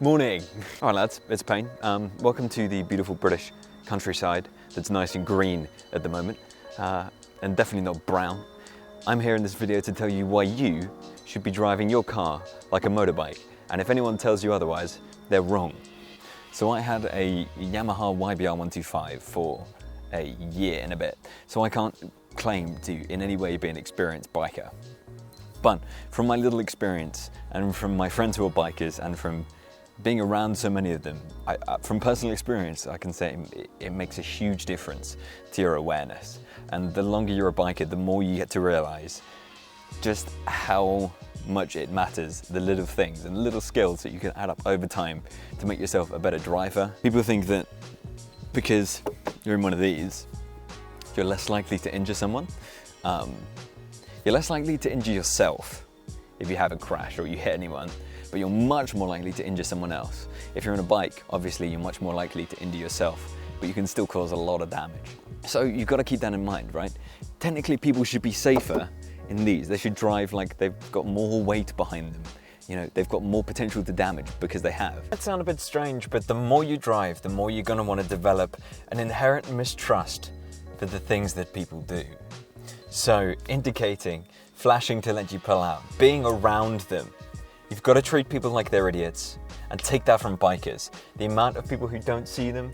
Morning! Alright lads, it's Payne. Welcome to the beautiful British countryside that's nice and green at the moment, and definitely not brown. I'm here in this video to tell you why you should be driving your car like a motorbike, and if anyone tells you otherwise, they're wrong. So I had a Yamaha YBR 125 for a year and a bit, so I can't claim to in any way be an experienced biker. But from my little experience, and from my friends who are bikers, and from being around so many of them, from personal experience, I can say it makes a huge difference to your awareness. And the longer you're a biker, the more you get to realize just how much it matters, the little things and little skills that you can add up over time to make yourself a better driver. People think that because you're in one of these, you're less likely to injure someone. You're less likely to injure yourself if you have a crash or you hit anyone, but you're much more likely to injure someone else. If you're on a bike, obviously you're much more likely to injure yourself, but you can still cause a lot of damage. So you've got to keep that in mind, right? Technically, people should be safer in these. They should drive like they've got more weight behind them. You know, they've got more potential to damage because they have. That sounds a bit strange, but the more you drive, the more you're going to want to develop an inherent mistrust for the things that people do. So indicating, flashing to let you pull out, being around them. You've got to treat people like they're idiots and take that from bikers. The amount of people who don't see them,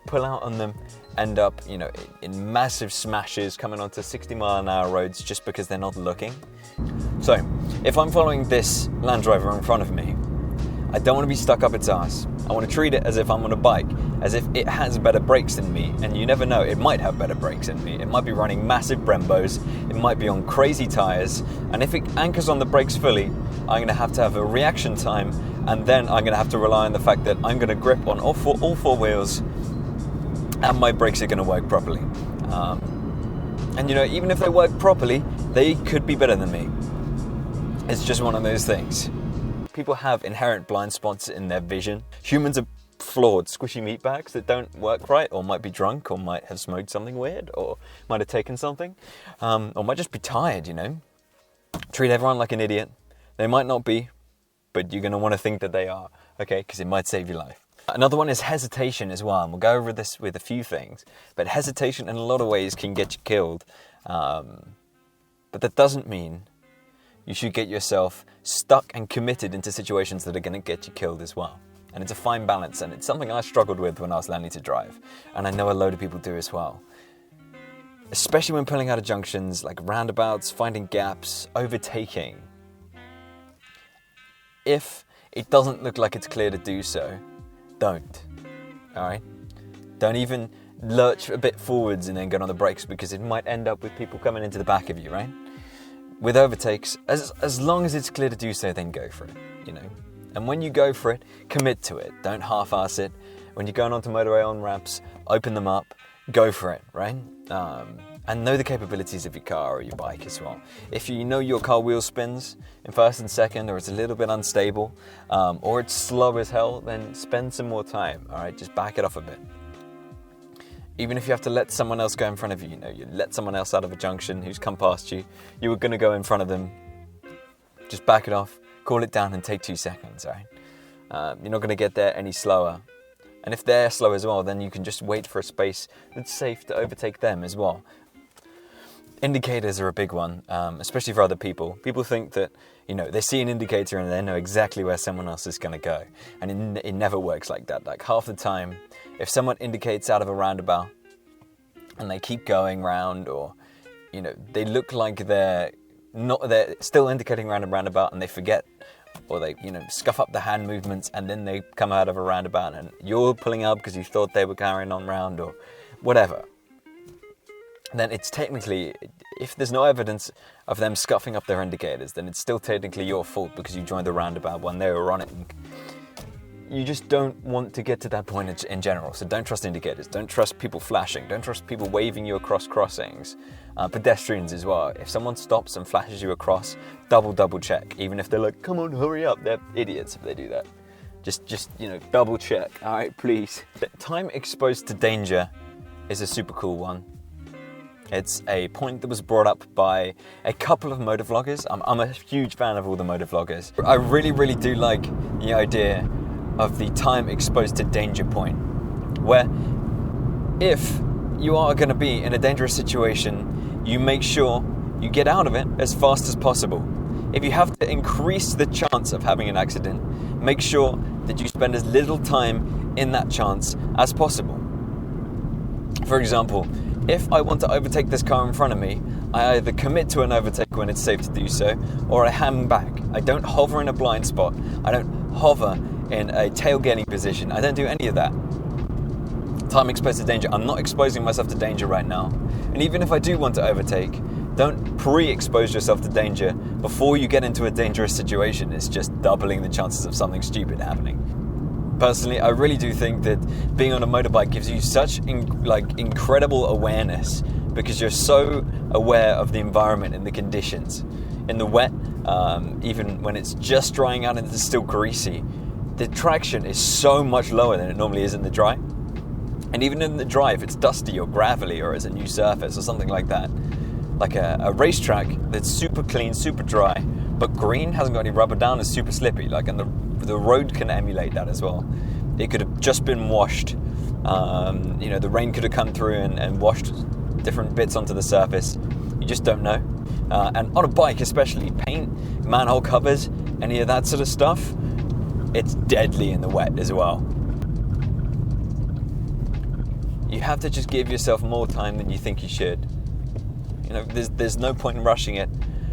pull out on them, end up, you know, in massive smashes coming onto 60-mile-an-hour roads just because they're not looking. So, if I'm following this Land Rover in front of me, I don't want to be stuck up its ass. I want to treat it as if I'm on a bike, as if it has better brakes than me, and you never know, it might have better brakes than me. It might be running massive Brembos, it might be on crazy tyres, and if it anchors on the brakes fully, I'm going to have a reaction time, and then I'm going to have to rely on the fact that I'm going to grip on all four wheels, and my brakes are going to work properly. And you know, even if they work properly, they could be better than me. It's just one of those things. People have inherent blind spots in their vision. Humans are flawed, squishy meatbags that don't work right, or might be drunk, or might have smoked something weird, or might have taken something, or might just be tired, you know. Treat everyone like an idiot. They might not be, but you're going to want to think that they are, okay, because it might save your life. Another one is hesitation as well, and we'll go over this with a few things, but hesitation in a lot of ways can get you killed, but that doesn't mean you should get yourself stuck and committed into situations that are going to get you killed as well. And it's a fine balance, and it's something I struggled with when I was learning to drive, and I know a load of people do as well. Especially when pulling out of junctions, like roundabouts, finding gaps, overtaking. If it doesn't look like it's clear to do so, don't. Alright? Don't even lurch a bit forwards and then get on the brakes, because it might end up with people coming into the back of you, right? With overtakes, as long as it's clear to do so, then go for it, you know. And when you go for it, commit to it. Don't half-ass it. When you're going onto motorway on-ramps, open them up, go for it, right? And know the capabilities of your car or your bike as well. If you know your car wheel spins in first and second, or it's a little bit unstable, or it's slow as hell, then spend some more time, all right? Just back it off a bit. Even if you have to let someone else go in front of you, you know, you let someone else out of a junction who's come past you, you were going to go in front of them, just back it off, cool it down and take 2 seconds, right? You're not going to get there any slower. And if they're slow as well, then you can just wait for a space that's safe to overtake them as well. Indicators are a big one, especially for other people. People think that, you know, they see an indicator and they know exactly where someone else is going to go. And it never works like that. Like half the time, if someone indicates out of a roundabout and they keep going round, or, you know, they look like they're still indicating round and roundabout and they forget, or they, you know, scuff up the hand movements and then they come out of a roundabout and you're pulling up because you thought they were carrying on round or whatever. Then it's technically, if there's no evidence of them scuffing up their indicators, then it's still technically your fault because you joined the roundabout when they were on it. You just don't want to get to that point in general, so don't trust indicators, don't trust people flashing, don't trust people waving you across crossings. Pedestrians as well, if someone stops and flashes you across, double check, even if they're like, come on, hurry up, they're idiots if they do that. Just you know, double check, alright, please. Time exposed to danger is a super cool one. It's a point that was brought up by a couple of motovloggers. I'm a huge fan of all the motovloggers. I really do like the idea of the time exposed to danger point, where if you are going to be in a dangerous situation, you make sure you get out of it as fast as possible. If you have to increase the chance of having an accident, make sure that you spend as little time in that chance as possible. For example, if I want to overtake this car in front of me, I either commit to an overtake when it's safe to do so, or I hang back. I don't hover in a blind spot. I don't hover in a tailgating position. I don't do any of that. Time exposed to danger. I'm not exposing myself to danger right now. And even if I do want to overtake, don't pre-expose yourself to danger before you get into a dangerous situation. It's just doubling the chances of something stupid happening. Personally, I really do think that being on a motorbike gives you such incredible awareness, because you're so aware of the environment and the conditions. In the wet, even when it's just drying out and it's still greasy, the traction is so much lower than it normally is in the dry. And even in the dry, if it's dusty or gravelly or it's a new surface or something like that, like a racetrack that's super clean, super dry, but green, hasn't got any rubber down, is super slippy. And the road can emulate that as well. It could have just been washed. The rain could have come through and washed different bits onto the surface. You just don't know. And on a bike especially, paint, manhole covers, any of that sort of stuff, it's deadly in the wet as well. You have to just give yourself more time than you think you should. There's no point in rushing it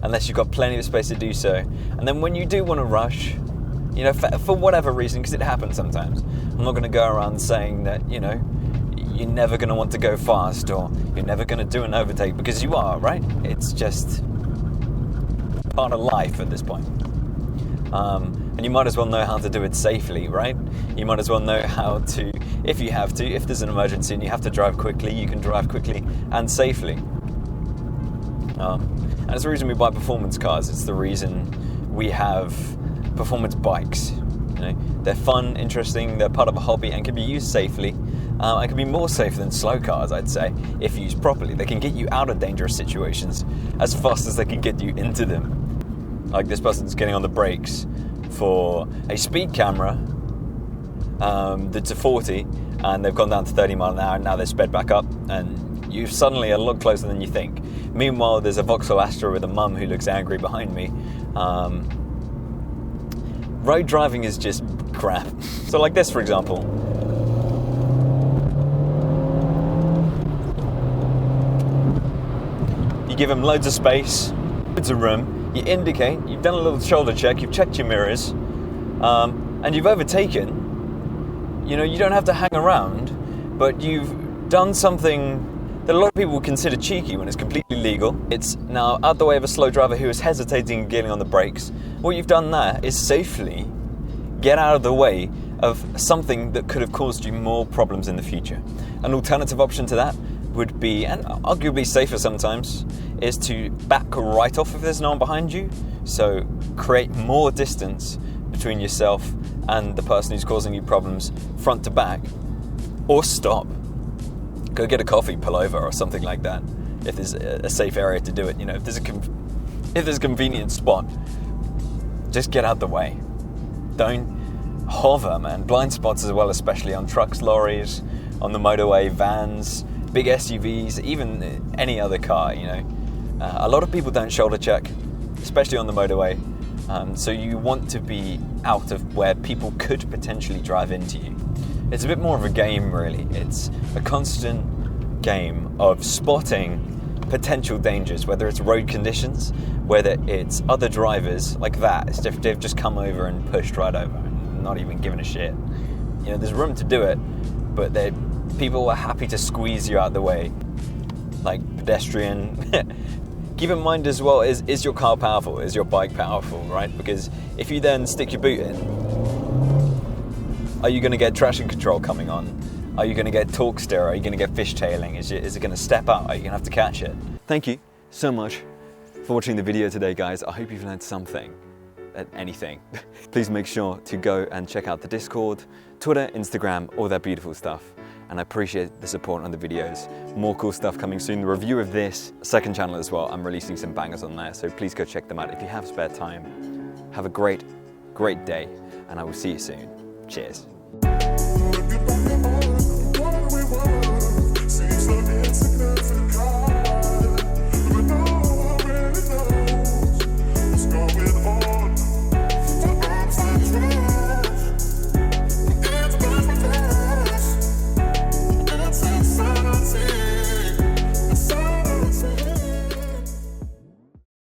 unless you've got plenty of space to do so. And then when you do want to rush, for whatever reason, because it happens sometimes, I'm not going to go around saying that, you're never going to want to go fast or you're never going to do an overtake, because you are, right? It's just part of life at this point. And you might as well know how to do it safely, right? You might as well know how to, if you have to, if there's an emergency and you have to drive quickly, you can drive quickly and safely. And it's the reason we buy performance cars. It's the reason we have performance bikes. They're fun, interesting, they're part of a hobby and can be used safely. And can be more safe than slow cars, I'd say, if used properly. They can get you out of dangerous situations as fast as they can get you into them. Like this person's getting on the brakes for a speed camera that's a 40, and they've gone down to 30 miles an hour, and now they're sped back up, and you suddenly are a lot closer than you think. Meanwhile, there's a Vauxhall Astra with a mum who looks angry behind me. Road driving is just crap. So like this, for example. You give them loads of space, loads of room, you indicate, you've done a little shoulder check, you've checked your mirrors, and you've overtaken. You don't have to hang around, but you've done something that a lot of people would consider cheeky when it's completely legal. It's now out the way of a slow driver who is hesitating and getting on the brakes. What you've done there is safely get out of the way of something that could have caused you more problems in the future. An alternative option to that would be, and arguably safer sometimes, is to back right off if there's no one behind you. So create more distance between yourself and the person who's causing you problems front to back, or stop. Go get a coffee, pull over, or something like that. If there's a safe area to do it, if there's a convenient spot, just get out the way. Don't hover, man. Blind spots as well, especially on trucks, lorries, on the motorway, vans, big SUVs, even any other car. A lot of people don't shoulder check, especially on the motorway. So you want to be out of where people could potentially drive into you. It's a bit more of a game, really. It's a constant game of spotting potential dangers, whether it's road conditions, whether it's other drivers like that. They've just come over and pushed right over, not even giving a shit. There's room to do it, but people are happy to squeeze you out the way, like pedestrian. Keep in mind as well, is your car powerful? Is your bike powerful, right? Because if you then stick your boot in, are you going to get traction control coming on? Are you going to get torque steer? Are you going to get fishtailing? Is it going to step out? Are you going to have to catch it? Thank you so much for watching the video today, guys. I hope you've learned something, anything. Please make sure to go and check out the Discord, Twitter, Instagram, all that beautiful stuff. And I appreciate the support on the videos. More cool stuff coming soon. The review of this second channel as well. I'm releasing some bangers on there, so please go check them out if you have spare time. Have a great, great day, and I will see you soon. Cheers.